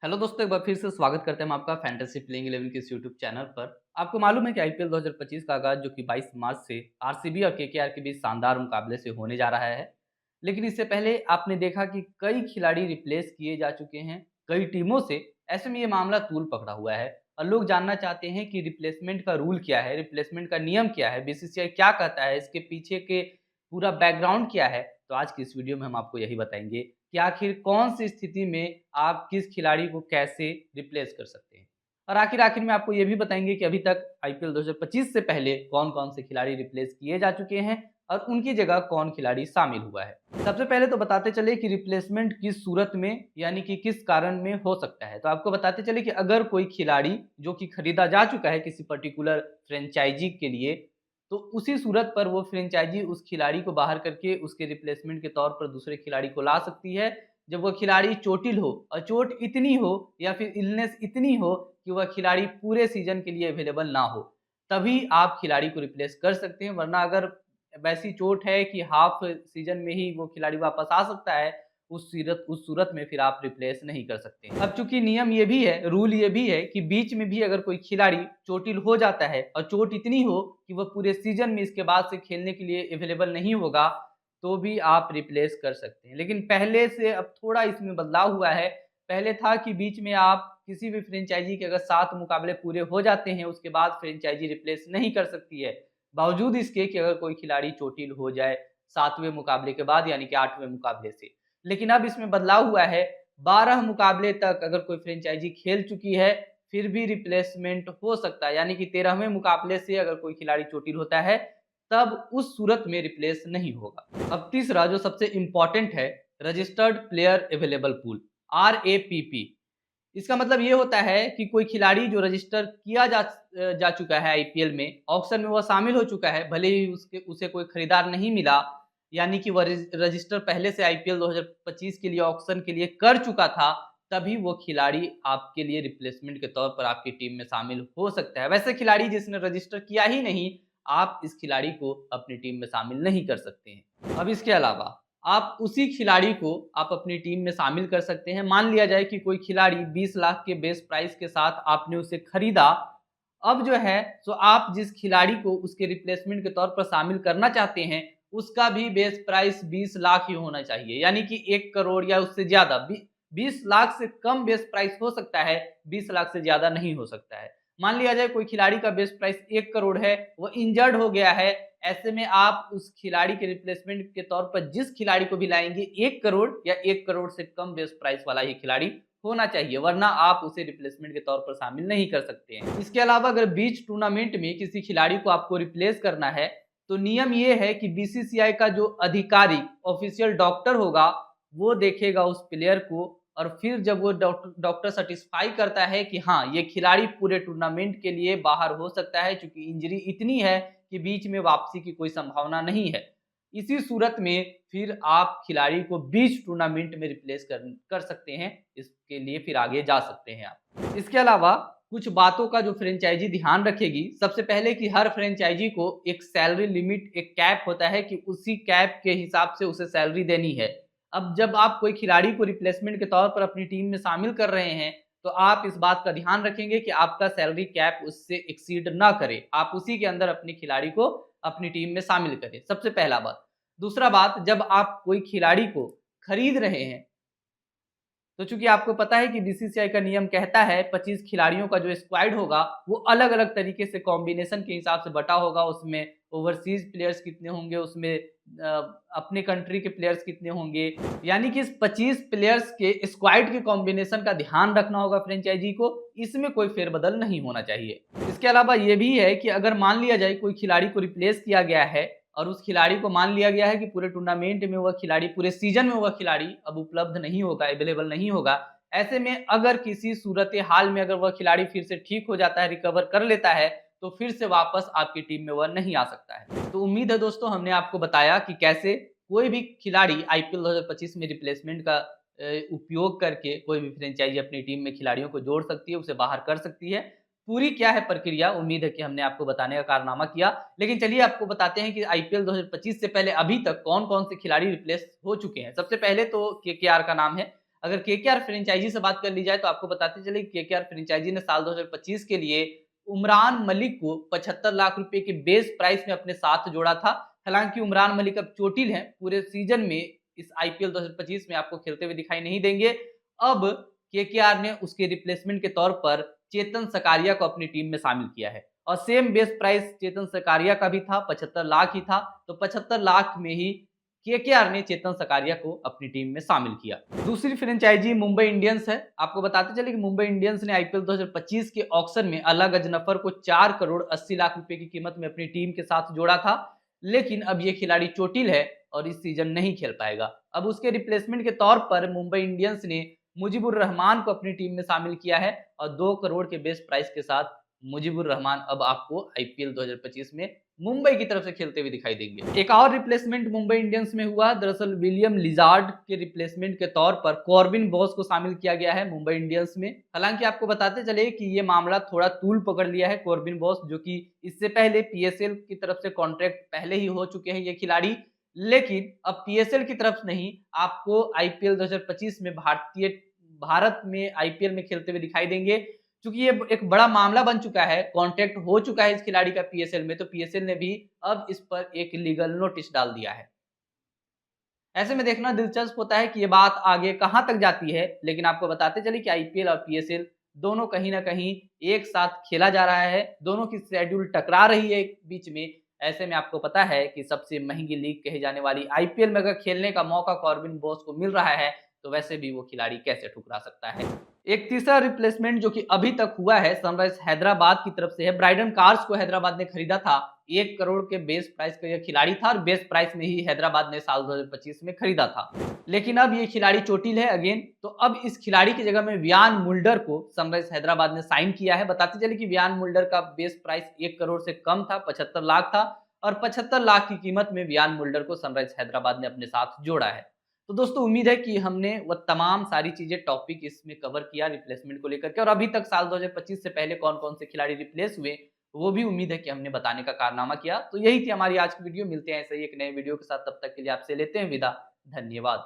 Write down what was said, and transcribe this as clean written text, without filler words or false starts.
Hello दोस्तों, एक बार फिर से स्वागत करते हैं हम आपका फैंटेसी प्लेइंग 11 के इस यूट्यूब चैनल पर। आपको मालूम है कि आईपीएल 2025 का आगाज़ जो कि 22 मार्च से आरसीबी और केकेआर के बीच शानदार मुकाबले से होने जा रहा है। लेकिन इससे पहले आपने देखा कि कई खिलाड़ी रिप्लेस किए जा चुके हैं, कई टीमों से। ऐसे में ये मामला तूल पकड़ा हुआ है और लोग जानना चाहते हैं कि रिप्लेसमेंट का रूल क्या है, रिप्लेसमेंट का नियम क्या है, बीसीसीआई क्या कहता है, इसके पीछे के पूरा बैकग्राउंड क्या है। तो आज की इस वीडियो में हम आपको यही बताएँगे कि आखिर कौन-सी स्थिति में आप किस खिलाड़ी को कैसे रिप्लेस कर सकते हैं। और आखिर में आपको ये भी बताएँगे कि अभी तक आईपीएल 2025 से पहले कौन-कौन से खिलाड़ी रिप्लेस किए जा चुके हैं और उनकी जगह कौन खिलाड़ी शामिल हुआ है। सबसे पहले तो बताते चले कि रिप्लेसमेंट किस सूरत में यानी कि किस कारण में हो सकता है। तो आपको बताते चले कि अगर कोई खिलाड़ी जो कि खरीदा जा चुका है किसी पर्टिकुलर फ्रेंचाइज़ी के लिए, तो उसी सूरत पर वो फ्रेंचाइज़ी उस खिलाड़ी को बाहर करके उसके रिप्लेसमेंट के तौर पर दूसरे खिलाड़ी को ला सकती है। जब वो खिलाड़ी चोटिल हो और चोट इतनी हो या फिर इलनेस इतनी हो कि वह खिलाड़ी पूरे सीज़न के लिए अवेलेबल ना हो, तभी आप खिलाड़ी को रिप्लेस कर सकते हैं। वरना अगर वैसी चोट है कि हाफ सीज़न में ही वो खिलाड़ी वापस आ सकता है, उस सूरत में फिर आप रिप्लेस नहीं कर सकते। अब चूँकि नियम ये भी है, रूल ये भी है कि बीच में भी अगर कोई खिलाड़ी चोटिल हो जाता है और चोट इतनी हो कि वह पूरे सीज़न में इसके बाद से खेलने के लिए अवेलेबल नहीं होगा, तो भी आप रिप्लेस कर सकते हैं। लेकिन पहले से अब थोड़ा इसमें बदलाव हुआ है। पहले था कि बीच में आप किसी भी फ्रेंचाइज़ी के अगर 7 मुकाबले पूरे हो जाते हैं, उसके बाद फ्रेंचाइज़ी रिप्लेस नहीं कर सकती है। बावजूद इसके कि अगर कोई खिलाड़ी चोटिल हो जाए 7वें मुकाबले के बाद यानी कि 8वें मुकाबले से। लेकिन अब इसमें बदलाव हुआ है, 12 मुकाबले तक अगर कोई फ्रेंचाइज़ी खेल चुकी है, फिर भी रिप्लेसमेंट हो सकता है। यानी कि 13वें मुकाबले से अगर कोई खिलाड़ी चोटिल होता है, तब उस सूरत में रिप्लेस नहीं होगा। अब तीसरा जो सबसे इम्पोर्टेंट है, रजिस्टर्ड प्लेयर अवेलेबल पूल आरएपीपी। इसका मतलब ये होता है कि कोई खिलाड़ी जो रजिस्टर किया जा चुका है आईपीएल में, ऑक्शन में वह शामिल हो चुका है, भले ही उसके उसे कोई खरीदार नहीं मिला, यानी कि वह रजिस्टर पहले से आईपीएल 2025 के लिए ऑक्शन के लिए कर चुका था, तभी वो खिलाड़ी आपके लिए रिप्लेसमेंट के तौर पर आपकी टीम में शामिल हो सकता है। वैसे खिलाड़ी जिसने रजिस्टर किया ही नहीं, आप इस खिलाड़ी को अपनी टीम में शामिल नहीं कर सकते हैं। अब इसके अलावा आप उसी खिलाड़ी को आप अपनी टीम में शामिल कर सकते हैं। मान लिया जाए कि कोई खिलाड़ी 20 लाख के बेस प्राइस के साथ आपने उसे खरीदा। अब जो है सो आप जिस खिलाड़ी को उसके रिप्लेसमेंट के तौर पर शामिल करना चाहते हैं, उसका भी बेस प्राइस 20 लाख ही होना चाहिए। यानी कि 1 करोड़ या उससे ज़्यादा 20 लाख से कम बेस प्राइस हो सकता है, 20 लाख से ज़्यादा नहीं हो सकता है। मान लिया जाए कोई खिलाड़ी का बेस प्राइस 1 करोड़ है, वो इंजर्ड हो गया है, ऐसे में आप उस खिलाड़ी के रिप्लेसमेंट के तौर पर जिस खिलाड़ी को भी लाएँगे 1 करोड़ या 1 करोड़ से कम बेस प्राइस वाला ही खिलाड़ी होना चाहिए, वरना आप उसे रिप्लेसमेंट के तौर पर शामिल नहीं कर सकते हैं। इसके अलावा अगर बीच टूर्नामेंट में किसी खिलाड़ी को आपको रिप्लेस करना है, तो नियम ये है कि बीसीसीआई का जो अधिकारी ऑफिशियल डॉक्टर होगा, वो देखेगा उस प्लेयर को और फिर जब वो डॉक्टर सैटिस्फाई करता है कि हाँ, ये खिलाड़ी पूरे टूर्नामेंट के लिए बाहर हो सकता है क्योंकि इंजरी इतनी है कि बीच में वापसी की कोई संभावना नहीं है। इसी सूरत में फिर आप खिलाड़ी को बीच टूर्नामेंट में रिप्लेस कर सकते हैं, इसके लिए फिर आगे जा सकते हैं आप। इसके अलावा कुछ बातों का जो फ्रेंचाइज़ी ध्यान रखेगी, सबसे पहले कि हर फ्रेंचाइज़ी को एक सैलरी लिमिट, एक कैप होता है कि उसी कैप के हिसाब से उसे सैलरी देनी है। अब जब आप कोई खिलाड़ी को रिप्लेसमेंट के तौर पर अपनी टीम में शामिल कर रहे हैं, तो आप इस बात का ध्यान रखेंगे कि आपका सैलरी कैप उससे एक्सीड ना करे। आप उसी के अंदर अपने खिलाड़ी को अपनी टीम में शामिल करें, सबसे पहला बात। दूसरा बात, जब आप कोई खिलाड़ी को खरीद रहे हैं, तो चूँकि आपको पता है कि बीसीसीआई का नियम कहता है 25 खिलाड़ियों का जो स्क्वाड होगा, वो अलग-अलग तरीके से कॉम्बिनेशन के हिसाब से बँटा होगा। उसमें ओवरसीज़ प्लेयर्स कितने होंगे, उसमें अपने कंट्री के प्लेयर्स कितने होंगे। यानी कि इस 25 प्लेयर्स के स्क्वाड के कॉम्बिनेशन का ध्यान रखना होगा फ्रेंचाइज़ी को, इसमें कोई फेरबदल नहीं होना चाहिए। इसके अलावा ये भी है कि अगर मान लिया जाए कोई खिलाड़ी को रिप्लेस किया गया है और उस खिलाड़ी को मान लिया गया है कि पूरे टूर्नामेंट में वह खिलाड़ी, पूरे सीज़न में वह खिलाड़ी अब उपलब्ध नहीं होगा, अवेलेबल नहीं होगा। ऐसे में अगर किसी सूरत-ए-हाल में अगर वह खिलाड़ी फिर से ठीक हो जाता है, रिकवर कर लेता है, तो फिर से वापस आपकी टीम में वह नहीं आ सकता है। तो उम्मीद है दोस्तों हमने आपको बताया कि कैसे कोई भी खिलाड़ी आईपीएल 2025 में रिप्लेसमेंट का उपयोग करके कोई भी फ्रेंचाइज़ी अपनी टीम में खिलाड़ियों को जोड़ सकती है, उसे बाहर कर सकती है। पूरी क्या है प्रक्रिया, उम्मीद है कि हमने आपको बताने का कारनामा किया। लेकिन चलिए आपको बताते हैं कि आईपीएल 2025 से पहले अभी तक कौन-कौन से खिलाड़ी रिप्लेस हो चुके हैं। सबसे पहले तो केकेआर का नाम है। अगर केकेआर फ्रेंचाइजी से बात कर ली जाए तो आपको बताते चले कि केकेआर फ्रेंचाइजी ने साल 2025 के लिए उमरान मलिक को 75 लाख रुपए के बेस प्राइस में अपने साथ जोड़ा था। हालांकि उमरान मलिक अब चोटिल हैं, पूरे सीजन में इस आईपीएल 2025 में आपको खेलते हुए दिखाई नहीं देंगे। अब केकेआर ने उसके रिप्लेसमेंट के तौर पर चेतन सकारिया को अपनी टीम में शामिल किया है और सेम बेस प्राइस चेतन सकारिया का भी था, 75 लाख ही था। तो 75 लाख में ही केकेआर ने चेतन सकारिया को अपनी टीम में शामिल किया। दूसरी फ्रेंचाइजी मुंबई इंडियंस है। आपको बताते चले कि मुंबई इंडियंस ने आईपीएल 2025 के ऑक्शन में अला गजनफर को 4 करोड़ 80 लाख रुपए की कीमत में अपनी टीम के साथ जोड़ा था, लेकिन अब ये खिलाड़ी चोटिल है और इस सीजन नहीं खेल पाएगा। अब उसके रिप्लेसमेंट के तौर पर मुंबई इंडियंस ने मुजीबुर रहमान को अपनी टीम में शामिल किया है और 2 करोड़ के बेस प्राइस के साथ मुजीबुर रहमान अब आपको आईपीएल 2025 में मुंबई की तरफ से खेलते हुए दिखाई देंगे। एक और रिप्लेसमेंट मुंबई इंडियंस में हुआ, दरअसल विलियम लिजार्ड के रिप्लेसमेंट के तौर पर कॉर्बिन बॉस को शामिल किया गया है मुंबई इंडियंस में। हालांकि आपको बताते चले कि ये मामला थोड़ा तूल पकड़ लिया है कॉर्बिन बॉस, जो कि इससे पहले पीएसएल की तरफ से कॉन्ट्रैक्ट पहले ही हो चुके हैं ये खिलाड़ी, लेकिन अब पीएसएल की तरफ नहीं आपको आईपीएल 2025 में भारत में आईपीएल में खेलते हुए दिखाई देंगे। क्योंकि ये एक बड़ा मामला बन चुका है, कॉन्ट्रैक्ट हो चुका है इस खिलाड़ी का पीएसएल में, तो पीएसएल ने भी अब इस पर एक लीगल नोटिस डाल दिया है। ऐसे में देखना दिलचस्प होता है कि ये बात आगे कहां तक जाती है, लेकिन आपको बताते चले कि आईपीएल और पीएसएल दोनों कहीं ना कहीं एक साथ खेला जा रहा है, दोनों की शेड्यूल टकरा रही है बीच में। ऐसे में आपको पता है कि सबसे महंगी लीग कही जाने वाली आईपीएल में अगर खेलने का मौका कॉर्बिन बॉस को मिल रहा है, तो वैसे भी वो खिलाड़ी कैसे ठुकरा सकता है। एक तीसरा रिप्लेसमेंट जो कि अभी तक हुआ है सनराइज हैदराबाद की तरफ से है। ब्राइडन कार्स को हैदराबाद ने खरीदा था, 1 करोड़ के बेस प्राइस का यह खिलाड़ी था और बेस प्राइस में ही हैदराबाद ने साल 2025 में खरीदा था। लेकिन अब ये खिलाड़ी चोटिल है अगेन, तो अब इस खिलाड़ी की जगह में वियान मुल्डर को सनराइज हैदराबाद ने साइन किया है। बताते चले कि वियान मुल्डर का बेस प्राइस 1 करोड़ से कम था, 75 लाख था और 75 लाख की कीमत में वियान मुल्डर को सनराइज हैदराबाद ने अपने साथ जोड़ा है। तो दोस्तों उम्मीद है कि हमने वो तमाम सारी चीजें टॉपिक इसमें कवर किया रिप्लेसमेंट को लेकर के, और अभी तक साल 2025 से पहले कौन कौन से खिलाड़ी रिप्लेस हुए वो भी उम्मीद है कि हमने बताने का कारनामा किया। तो यही थी हमारी आज की वीडियो, मिलते हैं ऐसे ही एक नए वीडियो के साथ, तब तक के लिए आपसे लेते हैं विदा। धन्यवाद।